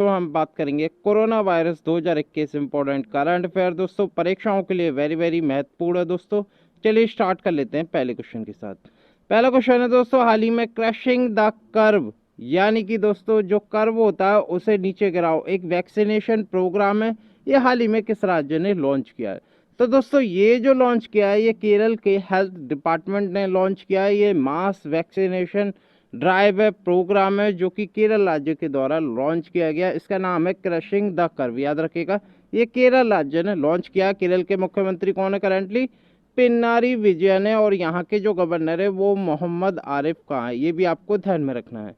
तो हम बात करेंगे corona virus 2021 important current affair दोस्तों, परीक्षाओं के लिए वेरी वेरी महत्वपूर्ण है दोस्तों। चलिए स्टार्ट कर लेते हैं पहले क्वेश्चन के साथ। पहला क्वेश्चन है दोस्तों, हाल ही में क्रशिंग द कर्व यानी कि दोस्तों जो कर्व होता है उसे नीचे गिराओ एक वैक्सीनेशन प्रोग्राम है, ये हाल ही में किस राज्य ने लॉन्च किया है? तो दोस्तों ये जो लॉन्च किया है ये केरल के हेल्थ डिपार्टमेंट ने लॉन्च किया है। ये मास वैक्सीनेशन ड्राइव है, प्रोग्राम है जो कि केरल राज्य के द्वारा लॉन्च किया गया। इसका नाम है क्रशिंग द कर्व, याद रखिएगा। ये केरल राज्य ने लॉन्च किया। केरल के मुख्यमंत्री कौन है करेंटली? पिनारी विजयन है, और यहाँ के जो गवर्नर है वो मोहम्मद आरिफ खान है, ये भी आपको ध्यान में रखना है।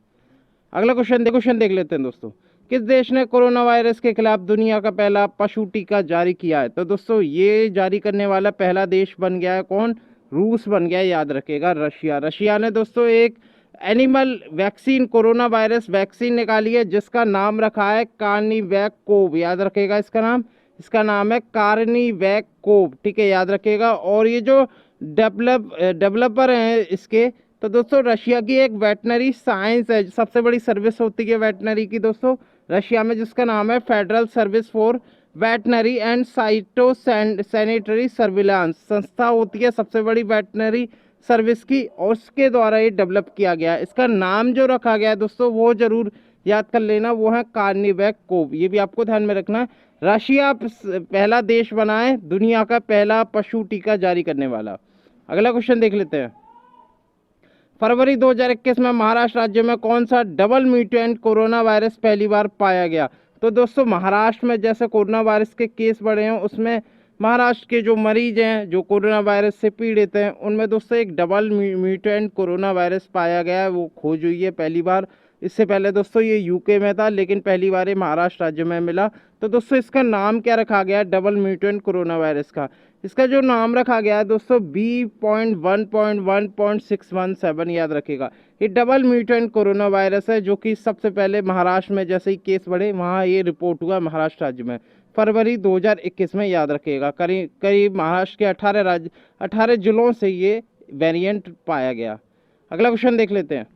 अगला क्वेश्चन देख लेते हैं दोस्तों। किस देश ने कोरोना वायरस के खिलाफ दुनिया का पहला पशु टीका जारी किया है? तो दोस्तों ये जारी करने वाला पहला देश बन गया है कौन? रूस बन गया है, याद रखिएगा। रशिया ने दोस्तों एक animal vaccine, corona virus vaccine निकाली है जिसका नाम रखा है कार्निवैक कोव, याद रखिएगा इसका नाम है कार्निवैक कोव, ठीक है, याद रखिएगा। और ये जो डेवलपर हैं इसके, तो दोस्तों रशिया की एक वेटनरी साइंस है, सबसे बड़ी सर्विस होती है वेटनरी की दोस्तों रशिया में, जिसका नाम है federal service for veterinary and phytosanitary surveillance संस्था होती है सबसे बड़ी वेटनरी सर्विस की, और उसके द्वारा ये डेवलप किया गया। इसका नाम जो रखा गया है दोस्तों वो जरूर याद कर लेना, वो है कार्निवैक कोव, ये भी आपको ध्यान में रखना है। रशिया पहला देश बना है दुनिया का पहला पशु टीका जारी करने वाला। अगला क्वेश्चन देख लेते हैं। फरवरी 2021 में महाराष्ट्र राज्य में कौन सा डबल म्यूटेंट कोरोना वायरस पहली बार पाया गया? तो दोस्तों महाराष्ट्र में जैसे कोरोना वायरस के केस बढ़े हैं, उसमें महाराष्ट्र के जो मरीज हैं जो कोरोना वायरस से पीड़ित हैं उनमें दोस्तों एक डबल म्यूटेंट कोरोना वायरस पाया गया है, वो खोज हुई है पहली बार। इससे पहले दोस्तों ये यूके में था, लेकिन पहली बार ये महाराष्ट्र राज्य में मिला। तो दोस्तों इसका नाम क्या रखा गया है डबल म्यूटेंट कोरोना वायरस का? इसका जो नाम रखा गया है दोस्तों B.1.1.617, याद रखिएगा। ये डबल म्यूटेंट कोरोना वायरस है जो कि सबसे पहले महाराष्ट्र में जैसे ही केस बढ़े वहाँ ये रिपोर्ट हुआ महाराष्ट्र राज्य में फरवरी 2021 में, याद रखिएगा। करीब करीब महाराष्ट्र के 18 जिलों से ये वेरिएंट पाया गया। अगला क्वेश्चन देख लेते हैं।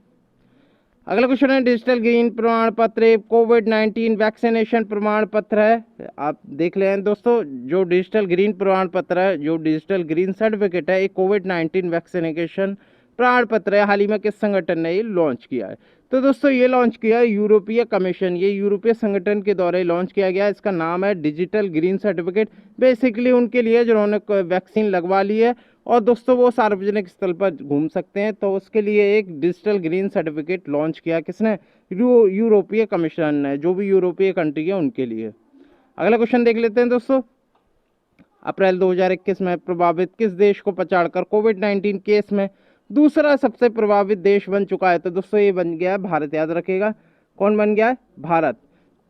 अगला क्वेश्चन है, डिजिटल ग्रीन प्रमाण पत्र कोविड-19 वैक्सीनेशन प्रमाण पत्र है। आप देख लें दोस्तों, जो डिजिटल ग्रीन प्रमाण पत्र है, जो डिजिटल ग्रीन सर्टिफिकेट है, एक कोविड-19 वैक्सीनेशन प्रमाण पत्र है, हाल ही में किस संगठन ने ये लॉन्च किया है? तो दोस्तों ये लॉन्च किया है यूरोपीय कमीशन, ये यूरोपीय संगठन के द्वारा लॉन्च किया गया। इसका नाम है डिजिटल ग्रीन सर्टिफिकेट। बेसिकली उनके लिए जिन्होंने वैक्सीन लगवा ली है और दोस्तों वो सार्वजनिक स्थल पर घूम सकते हैं, तो उसके लिए एक डिजिटल ग्रीन सर्टिफिकेट लॉन्च किया किसने? यूरोपीय कमीशन ने, जो भी यूरोपीय कंट्री है उनके लिए। अगला क्वेश्चन देख लेते हैं दोस्तों। अप्रैल 2021 में प्रभावित किस देश को पछाड़कर कोविड-19 केस में दूसरा सबसे प्रभावित देश बन चुका है? तो दोस्तों ये बन गया है भारत, याद रखिएगा। कौन बन गया है? भारत।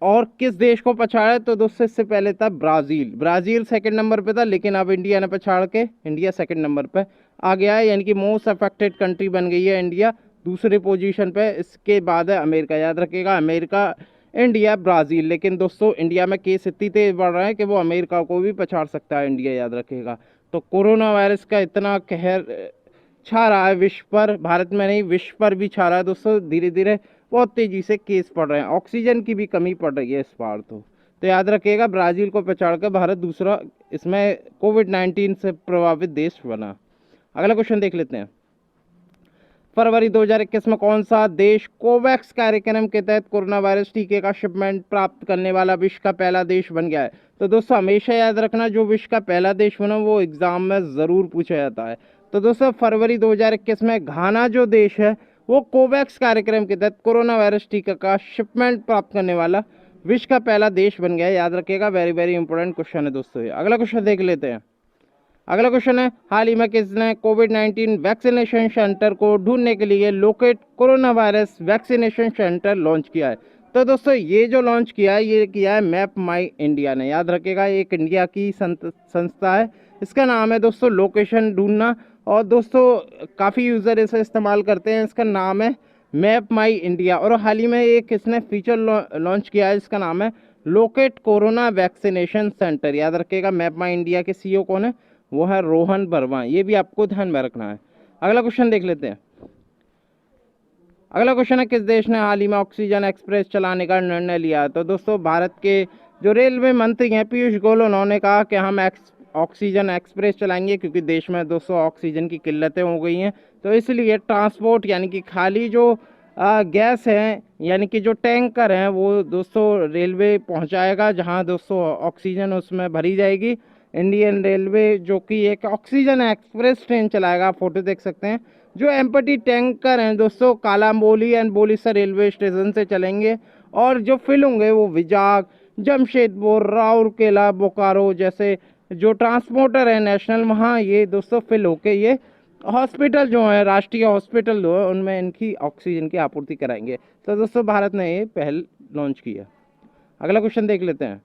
और किस देश को पछाड़ा? तो दोस्तों इससे पहले था ब्राजील सेकंड नंबर पे था, लेकिन अब इंडिया ने पछाड़ के इंडिया सेकंड नंबर पे आ गया है, यानी कि मोस्ट अफेक्टेड कंट्री बन गई है इंडिया दूसरे पोजीशन पे। इसके बाद है अमेरिका, याद रखिएगा। America, India, Brazil. लेकिन दोस्तों इंडिया में केस इतनी तेज बढ़ रहा है कि वो अमेरिका को भी पछाड़ सकता है इंडिया, याद रखिएगा। तो कोरोना वायरस का इतना कहर छा रहा है विश्व पर, भारत में नहीं विश्व पर भी छा रहा है दोस्तों। धीरे धीरे बहुत तेजी से केस बढ़ रहे हैं, ऑक्सीजन की भी कमी पड़ रही है इस बार। तो याद रखिएगा ब्राज़ील को पछाड़ कर भारत दूसरा इसमें कोविड-19 से प्रभावित देश बना। अगला क्वेश्चन देख लेते हैं। फरवरी 2021 में कौन सा देश कोवैक्स कार्यक्रम के तहत कोरोना वायरस टीके का शिपमेंट प्राप्त करने वाला विश्व का पहला देश बन गया है? तो दोस्तों हमेशा याद रखना, जो विश्व का पहला देश बना वो एग्जाम में ज़रूर पूछा जाता है। तो दोस्तों फरवरी 2021 में घाना जो देश है वो कोवैक्स कार्यक्रम के तहत कोरोना वायरस टीका का शिपमेंट प्राप्त करने वाला विश्व का पहला देश बन गया है, याद रखिएगा। वेरी वेरी इंपॉर्टेंट क्वेश्चन है दोस्तों ये। अगला क्वेश्चन देख लेते हैं। अगला क्वेश्चन है, हाल ही में किसने कोविड-19 वैक्सीनेशन सेंटर को ढूंढने के लिए locate corona virus vaccination centre launch किया है? तो दोस्तों ये जो लॉन्च किया है ये किया है मैप माई इंडिया ने, याद रखिएगा। एक इंडिया की संस्था है, इसका नाम है दोस्तों लोकेशन ढूंढना, और दोस्तों काफ़ी यूज़र इसे इस्तेमाल करते हैं। इसका नाम है मैप माई इंडिया, और हाल ही में एक इसने फीचर लॉन्च किया है जिसका नाम है लोकेट कोरोना वैक्सीनेशन सेंटर, याद रखिएगा। मैप माई इंडिया के सीईओ कौन है? वो है रोहन वर्मा, ये भी आपको ध्यान में रखना है। अगला क्वेश्चन देख लेते हैं। अगला क्वेश्चन है, किस देश ने हाल ही में ऑक्सीजन एक्सप्रेस चलाने का निर्णय लिया? तो दोस्तों भारत के जो रेलवे मंत्री हैं पीयूष गोयल, उन्होंने कहा कि हम ऑक्सीजन एक्सप्रेस चलाएंगे, क्योंकि देश में दोस्तों ऑक्सीजन की किल्लतें हो गई हैं। तो इसलिए ट्रांसपोर्ट यानी कि खाली जो गैस है यानी कि जो टैंकर हैं वो दोस्तों रेलवे पहुंचाएगा, जहां दोस्तों ऑक्सीजन उसमें भरी जाएगी। इंडियन रेलवे जो कि एक ऑक्सीजन एक्सप्रेस ट्रेन चलाएगा, फोटो देख सकते हैं। जो एम्पटी टैंकर हैं दोस्तों कालाम्बोली एंड बोलीसर रेलवे स्टेशन से चलेंगे, और जो फिल होंगे वो विजाग, जमशेदपुर, राउरकेला, बोकारो जैसे जो ट्रांसपोर्टर है नेशनल, वहाँ ये दोस्तों फिल होके ये हॉस्पिटल जो है, राष्ट्रीय हॉस्पिटल जो है, उनमें इनकी ऑक्सीजन की आपूर्ति कराएंगे। तो दोस्तों भारत ने ये पहल लॉन्च की है। अगला क्वेश्चन देख लेते हैं।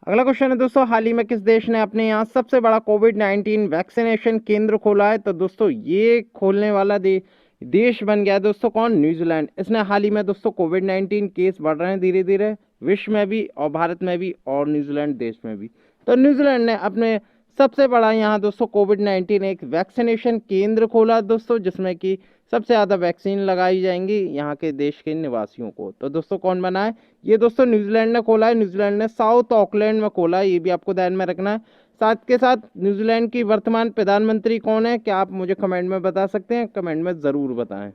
अगला क्वेश्चन है दोस्तों, हाल ही में किस देश ने अपने यहाँ सबसे बड़ा कोविड-19 वैक्सीनेशन केंद्र खोला है? तो दोस्तों ये खोलने वाला देश बन गया है दोस्तों कौन? न्यूजीलैंड। इसने हाल ही में दोस्तों कोविड-19 केस बढ़ रहे हैं धीरे धीरे विश्व में भी और भारत में भी और न्यूजीलैंड देश में भी। तो न्यूजीलैंड ने अपने सबसे बड़ा यहाँ दोस्तों कोविड-19 एक वैक्सीनेशन केंद्र खोला दोस्तों, जिसमें कि सबसे ज़्यादा वैक्सीन लगाई जाएंगी यहाँ के देश के निवासियों को। तो दोस्तों कौन बना है? ये दोस्तों न्यूजीलैंड ने खोला है। न्यूजीलैंड ने साउथ ऑकलैंड में खोला है, ये भी आपको ध्यान में रखना है। साथ के साथ न्यूजीलैंड की वर्तमान प्रधानमंत्री कौन है, क्या आप मुझे कमेंट में बता सकते हैं? कमेंट में ज़रूर बताएं।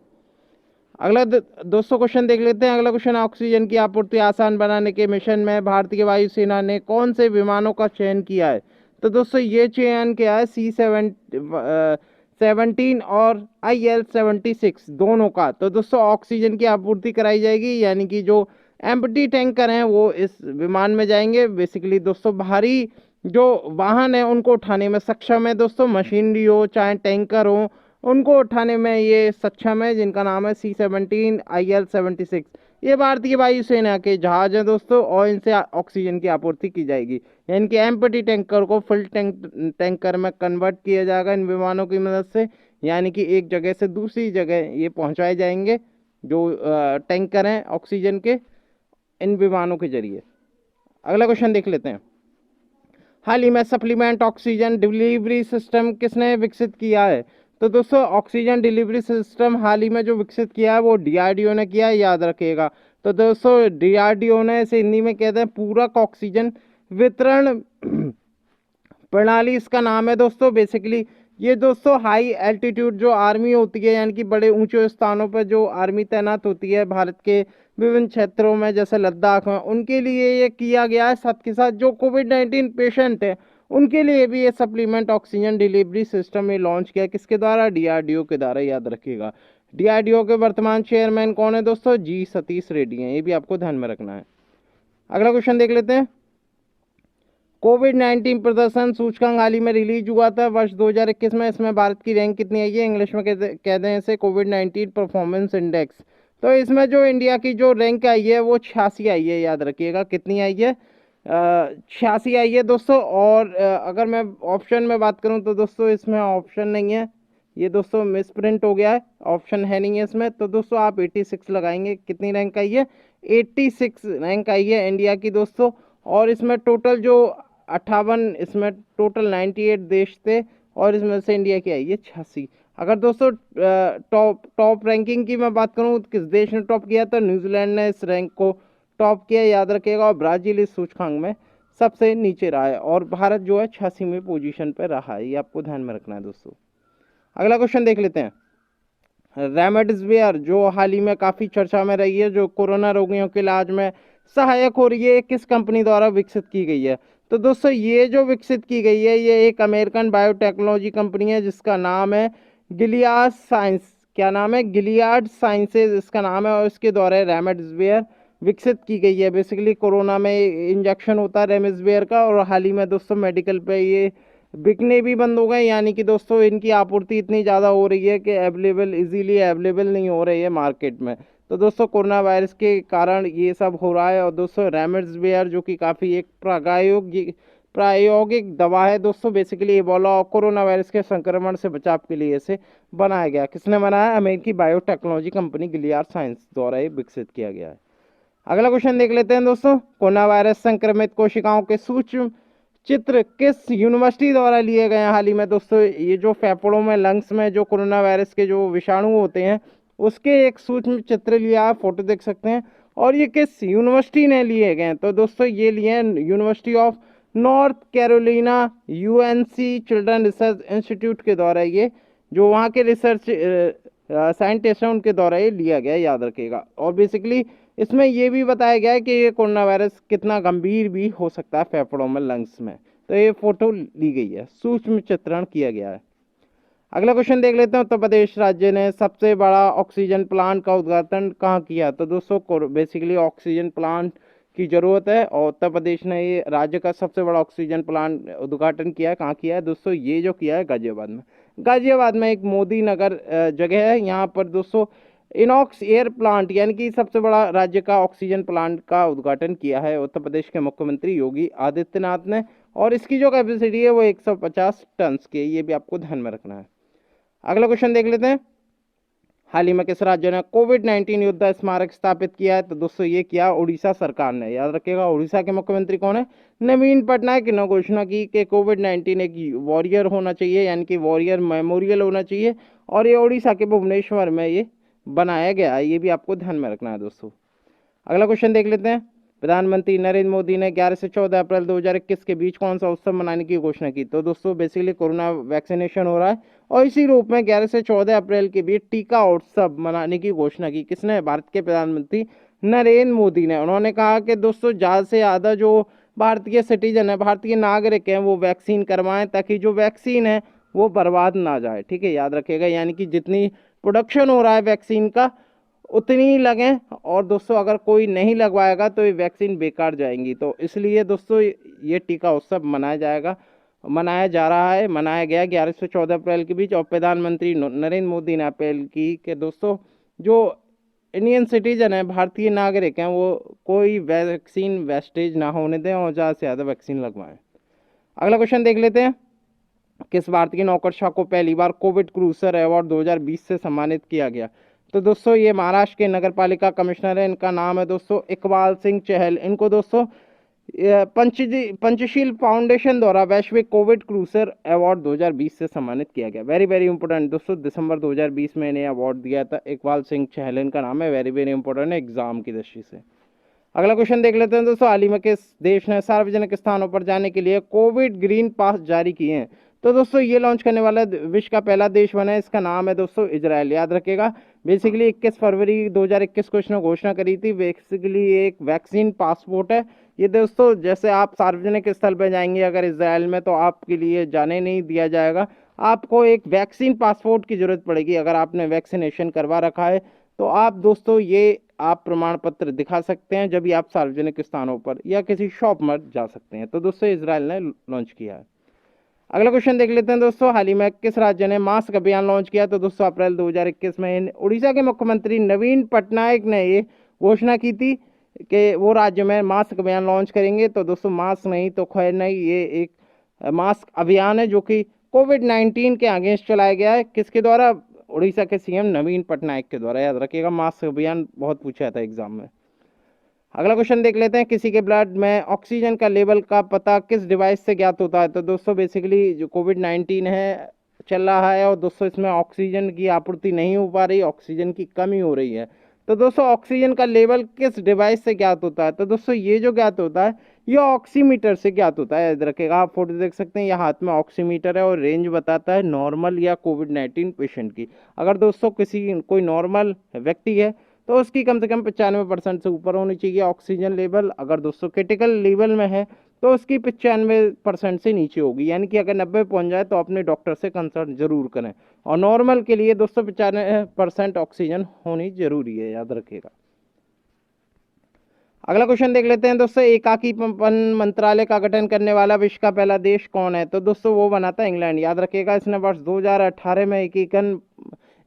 अगला दोस्तों क्वेश्चन देख लेते हैं। अगला क्वेश्चन, ऑक्सीजन की आपूर्ति आसान बनाने के मिशन में भारतीय वायुसेना ने कौन से विमानों का चयन किया है? तो दोस्तों ये चयन किया है C-17 और IL-76 दोनों का। तो दोस्तों ऑक्सीजन की आपूर्ति कराई जाएगी, यानी कि जो एम्प्टी टैंकर हैं वो इस विमान में जाएंगे। बेसिकली दोस्तों भारी जो वाहन है उनको उठाने में सक्षम है दोस्तों, मशीनरी हो चाहे टैंकर हो, उनको उठाने में ये सक्षम है, जिनका नाम है C-17 IL-76। ये भारतीय वायुसेना के जहाज हैं दोस्तों, और इनसे ऑक्सीजन की आपूर्ति की जाएगी। इनके एम्प्टी टैंकर को फुल टैंकर में कन्वर्ट किया जाएगा इन विमानों की मदद से, यानी कि एक जगह से दूसरी जगह ये पहुंचाए जाएंगे जो टैंकर हैं ऑक्सीजन के, इन विमानों के जरिए। अगला क्वेश्चन देख लेते हैं। हाल ही में सप्लीमेंट ऑक्सीजन डिलीवरी सिस्टम किसने विकसित किया है? तो दोस्तों ऑक्सीजन डिलीवरी सिस्टम हाल ही में जो विकसित किया है वो DRDO ने किया है, याद रखिएगा। तो दोस्तों DRDO ने इसे हिंदी में कहते हैं पूरक ऑक्सीजन वितरण प्रणाली, इसका नाम है दोस्तों। बेसिकली ये दोस्तों हाई एल्टीट्यूड जो आर्मी होती है, यानी कि बड़े ऊंचे स्थानों पर जो आर्मी तैनात होती है भारत के विभिन्न क्षेत्रों में जैसे लद्दाख में, उनके लिए ये किया गया है। साथ के साथ जो कोविड-19 पेशेंट है उनके लिए भी ये सप्लीमेंट ऑक्सीजन डिलीवरी सिस्टम ये लॉन्च किया। किसके द्वारा? DRDO के द्वारा, याद रखिएगा। DRDO के वर्तमान चेयरमैन कौन है दोस्तों? G सतीश रेड्डी हैं, ये भी आपको ध्यान में रखना है। अगला क्वेश्चन देख लेते हैं। कोविड-19 प्रदर्शन सूचकांक हाल ही में रिलीज हुआ था वर्ष 2021 में, इसमें भारत की रैंक कितनी आई है? इंग्लिश में कहते हैं इसे कोविड-19 परफॉर्मेंस इंडेक्स। तो इसमें जो इंडिया की जो रैंक आई है वो 86 आई है, याद रखिएगा। कितनी आई है? 86 आई है दोस्तों। और अगर मैं ऑप्शन में बात करूं तो दोस्तों इसमें ऑप्शन नहीं है, ये दोस्तों मिस प्रिंट हो गया है, ऑप्शन है नहीं है इसमें। तो दोस्तों आप 86 लगाएंगे। कितनी रैंक आई है? 86 रैंक आई है इंडिया की दोस्तों। और इसमें टोटल जो 58, इसमें टोटल 98 देश थे, और इसमें से इंडिया की आई है 86। अगर दोस्तों टॉप रैंकिंग की मैं बात करूं किस देश ने टॉप किया, तो न्यूजीलैंड ने इस रैंक को टॉप किया, याद रखिएगा। और ब्राजील इस सूचकांक में सबसे नीचे रहा है, और भारत जो है 86वीं पोजीशन पर रहा है, ये आपको ध्यान में रखना है दोस्तों। अगला क्वेश्चन देख लेते हैं। रेमडेसिविर जो हाल ही में काफ़ी चर्चा में रही है, जो कोरोना रोगियों के इलाज में सहायक हो रही है, किस कंपनी द्वारा विकसित की गई है? तो दोस्तों ये जो विकसित की गई है ये एक अमेरिकन बायोटेक्नोलॉजी कंपनी है, जिसका नाम है गिलियाड साइंस। क्या नाम है? गिलियाड साइंसेज इसका नाम है, और इसके द्वारा रेमडेसिविर विकसित की गई है। बेसिकली कोरोना में इंजेक्शन होता है रेमडेसिविर का, और हाल ही में दोस्तों मेडिकल पे ये बिकने भी बंद हो गए, यानी कि दोस्तों इनकी आपूर्ति इतनी ज़्यादा हो रही है कि इजीली अवेलेबल नहीं हो रही है मार्केट में। तो दोस्तों कोरोना वायरस के कारण ये सब हो रहा है। और दोस्तों रेमडेसिविर जो कि काफ़ी एक प्रायोगिक दवा है दोस्तों, बेसिकली एबोला और कोरोना वायरस के संक्रमण से बचाव के लिए इसे बनाया गया। किसने बनाया? अमेरिकी बायोटेक्नोलॉजी कंपनी गिलियाड साइंस द्वारा ये विकसित किया गया है। अगला क्वेश्चन देख लेते हैं दोस्तों। कोरोना वायरस संक्रमित कोशिकाओं के सूक्ष्म चित्र किस यूनिवर्सिटी द्वारा लिए गए हैं हाल ही में? दोस्तों ये जो फेफड़ों में, लंग्स में जो कोरोना वायरस के जो विषाणु होते हैं उसके एक सूक्ष्म चित्र लिया है, फोटो देख सकते हैं। और ये किस यूनिवर्सिटी ने लिए गए हैं, तो दोस्तों ये लिए हैं university of north Carolina, UNC children research institute के द्वारा, ये जो वहाँ के रिसर्च साइंटिस्ट हैं उनके द्वारा ये लिया गया है, याद रखिएगा। और बेसिकली इसमें ये भी बताया गया है कि ये कोरोना वायरस कितना गंभीर भी हो सकता है फेफड़ों में, लंग्स में। तो ये फोटो ली गई है, सूक्ष्म चित्रण किया गया है। अगला क्वेश्चन देख लेते हैं। उत्तर प्रदेश राज्य ने सबसे बड़ा ऑक्सीजन प्लांट का उद्घाटन कहाँ किया, तो दोस्तों बेसिकली ऑक्सीजन प्लांट की जरूरत है और उत्तर प्रदेश ने ये राज्य का सबसे बड़ा ऑक्सीजन प्लांट उद्घाटन किया है। कहाँ किया है दोस्तों, ये जो किया है गाजियाबाद में। गाजियाबाद में एक मोदी नगर जगह है, यहाँ पर दोस्तों इनॉक्स एयर प्लांट यानी कि सबसे बड़ा राज्य का ऑक्सीजन प्लांट का उद्घाटन किया है उत्तर प्रदेश के मुख्यमंत्री योगी आदित्यनाथ ने। और इसकी जो कैपेसिटी है वो 150 टन की, ये भी आपको ध्यान में रखना है। अगला क्वेश्चन देख लेते हैं। हाल ही में किस राज्य ने कोविड-19 योद्धा स्मारक स्थापित किया है, तो दोस्तों ये किया उड़ीसा सरकार ने, याद रखिएगा। उड़ीसा के मुख्यमंत्री कौन है, नवीन पटनायक ने घोषणा की कि कोविड-19 एक वॉरियर होना चाहिए, यानी कि वॉरियर मेमोरियल होना चाहिए। और ये उड़ीसा के भुवनेश्वर में ये बनाया गया है, ये भी आपको ध्यान में रखना है दोस्तों। अगला क्वेश्चन देख लेते हैं। प्रधानमंत्री नरेंद्र मोदी ने 11 से 14 अप्रैल 2021 के बीच कौन सा उत्सव मनाने की घोषणा की, तो दोस्तों बेसिकली कोरोना वैक्सीनेशन हो रहा है और इसी रूप में 11 से 14 अप्रैल के बीच टीका उत्सव मनाने की घोषणा की। किसने, भारत के प्रधानमंत्री नरेंद्र मोदी ने। उन्होंने कहा कि दोस्तों ज़्यादा से ज़्यादा जो भारतीय सिटीजन है, भारतीय नागरिक हैं, वो वैक्सीन करवाएं ताकि जो वैक्सीन है वो बर्बाद ना जाए। ठीक है, याद रखिएगा। यानी कि जितनी प्रोडक्शन हो रहा है वैक्सीन का उतनी ही लगें, और दोस्तों अगर कोई नहीं लगवाएगा तो ये वैक्सीन बेकार जाएंगी। तो इसलिए दोस्तों ये टीका उत्सव मनाया जा रहा है, मनाया गया 11 से 14 अप्रैल के बीच। और प्रधानमंत्री नरेंद्र मोदी ने अपील की कि दोस्तों जो इंडियन सिटीजन है, भारतीय नागरिक हैं, वो कोई वैक्सीन वेस्टेज ना होने दें और ज़्यादा से ज़्यादा वैक्सीन लगवाएं। अगला क्वेश्चन देख लेते हैं। किस भारतीय नौकरशाह को पहली बार कोविड क्रूसर अवार्ड 2020 से सम्मानित किया गया, तो दोस्तों ये महाराष्ट्र के नगर पालिका कमिश्नर है, इनका नाम है दोस्तों इकबाल सिंह चहल। इनको दोस्तों पंचशील फाउंडेशन द्वारा वैश्विक कोविड क्रूसर अवार्ड 2020 से सम्मानित किया गया। वेरी वेरी इंपॉर्टेंट दोस्तों, दिसंबर 2020 में इन्हें अवार्ड दिया था। इकबाल सिंह चहल इनका नाम है, वेरी वेरी इंपॉर्टेंट है एग्जाम की दृष्टि से। अगला क्वेश्चन देख लेते हैं दोस्तों। हाल ही में किस देश ने सार्वजनिक स्थानों पर जाने के लिए कोविड ग्रीन पास जारी किए हैं, तो दोस्तों ये लॉन्च करने वाला विश्व का पहला देश बना है, इसका नाम है दोस्तों इजराइल, याद रखिएगा। बेसिकली 21 फरवरी 2021 को इसने घोषणा करी थी। बेसिकली एक वैक्सीन पासपोर्ट है ये दोस्तों। जैसे आप सार्वजनिक स्थल पर जाएंगे अगर इजराइल में, तो आपके लिए जाने नहीं दिया जाएगा, आपको एक वैक्सीन पासपोर्ट की जरूरत पड़ेगी। अगर आपने वैक्सीनेशन करवा रखा है तो आप दोस्तों ये आप प्रमाण पत्र दिखा सकते हैं जब भी आप सार्वजनिक स्थानों पर या किसी शॉप में जा सकते हैं। तो दोस्तों इजराइल ने लॉन्च किया है। अगला क्वेश्चन देख लेते हैं दोस्तों। हाल ही में किस राज्य ने मास्क अभियान लॉन्च किया, तो दोस्तों अप्रैल 2021 में उड़ीसा के मुख्यमंत्री नवीन पटनायक ने ये घोषणा की थी कि वो राज्य में मास्क अभियान लॉन्च करेंगे। तो दोस्तों मास्क नहीं तो खैर नहीं, ये एक मास्क अभियान है जो कि कोविड-19 के अगेंस्ट चलाया गया है। किसके द्वारा, उड़ीसा के सीएम नवीन पटनायक के द्वारा, याद रखिएगा। मास्क अभियान बहुत पूछा था एग्जाम में। अगला क्वेश्चन देख लेते हैं। किसी के ब्लड में ऑक्सीजन का लेवल का पता किस डिवाइस से ज्ञात होता है, तो दोस्तों बेसिकली जो कोविड-19 है चल रहा है और दोस्तों इसमें ऑक्सीजन की आपूर्ति नहीं हो पा रही, ऑक्सीजन की कमी हो रही है। तो दोस्तों ऑक्सीजन का लेवल किस डिवाइस से ज्ञात होता है, तो दोस्तों ये जो ज्ञात होता है ये ऑक्सीमीटर से ज्ञात होता है, याद रखिएगा। आप फोटो देख सकते हैं, ये हाथ में ऑक्सीमीटर है और रेंज बताता है नॉर्मल या कोविड-19 पेशेंट की। अगर दोस्तों कोई नॉर्मल व्यक्ति है तो उसकी कम से कम 95% से ऊपर होनी चाहिए ऑक्सीजन लेवल। अगर दोस्तों क्रिटिकल लेवल में है तो उसकी 95% से नीचे होगी, यानी कि अगर 90 पहुंच जाए तो अपने डॉक्टर से कंसल्ट जरूर करें। और नॉर्मल के लिए दोस्तों 95% ऑक्सीजन होनी जरूरी है, याद रखिएगा। अगला क्वेश्चन देख लेते हैं दोस्तों। एकाकीपन मंत्रालय का गठन करने वाला विश्व का पहला देश कौन है, तो दोस्तों वो बना था इंग्लैंड, याद रखिएगा। इसने वर्ष 2018 में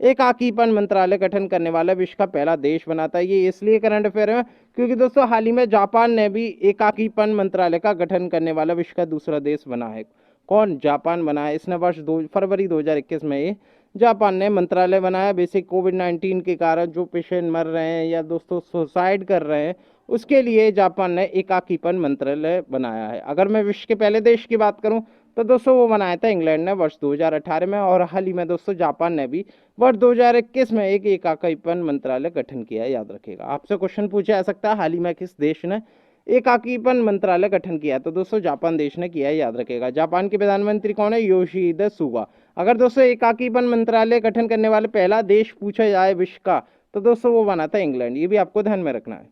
एकाकीपन मंत्रालय गठन करने वाला विश्व का पहला देश बना था। ये इसलिए करंट अफेयर है क्योंकि दोस्तों हाल ही में जापान ने भी एकाकीपन मंत्रालय का गठन करने वाला विश्व का दूसरा देश बना है। कौन, जापान बना है। इसने वर्ष फरवरी 2021 में ये जापान ने मंत्रालय बनाया। बेसिक कोविड-19 के कारण जो पेशेंट मर रहे हैं या दोस्तों सुसाइड कर रहे हैं उसके लिए जापान ने एकाकीपन मंत्रालय बनाया है। अगर मैं विश्व के पहले देश की बात करूं तो दोस्तों वो बनाया था इंग्लैंड ने वर्ष 2018 में। और हाल ही में दोस्तों जापान ने भी वर्ष 2021 में एक एकाकीपन मंत्रालय गठन किया है, याद रखिएगा। आपसे क्वेश्चन पूछा जा सकता है हाल ही में किस देश ने एकाकीपन मंत्रालय गठन किया है, तो दोस्तों जापान देश ने किया है, याद रखिएगा। जापान के प्रधानमंत्री कौन है? Yoshihide Suga. अगर दोस्तों एकाकीपन मंत्रालय गठन करने वाले पहला देश पूछा जाए विश्व का, तो दोस्तों वो बना था इंग्लैंड। ये भी आपको ध्यान में रखना है।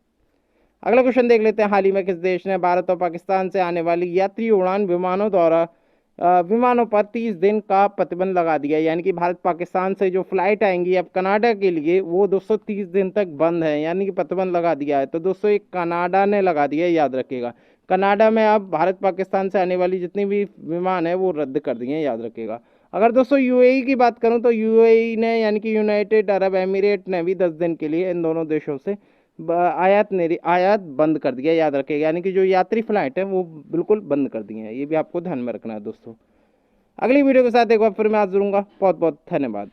अगला क्वेश्चन देख लेते हैं, हाल ही में किस देश ने भारत और पाकिस्तान से आने वाली यात्री उड़ान विमानों पर 30 दिन का प्रतिबंध लगा दिया, यानी कि भारत पाकिस्तान से जो फ्लाइट आएंगी अब कनाडा के लिए वो दोस्तों 30 दिन तक बंद है, यानी कि प्रतिबंध लगा दिया है। तो दोस्तों एक कनाडा ने लगा दिया है, याद रखिएगा। कनाडा में अब भारत पाकिस्तान से आने वाली जितनी भी विमान है वो रद्द कर दिए हैं, याद रखिएगा। अगर दोस्तों यूएई की बात करूं तो यूएई ने यानी कि यूनाइटेड अरब एमिरेट ने भी 10 दिन के लिए इन दोनों देशों से आयात बंद कर दिया, याद रखिएगा। यानी कि जो यात्री फ्लाइट है वो बिल्कुल बंद कर दिए हैं। ये भी आपको ध्यान में रखना है दोस्तों। अगली वीडियो के साथ एक बार फिर मैं आज जुड़ूंगा। बहुत बहुत धन्यवाद।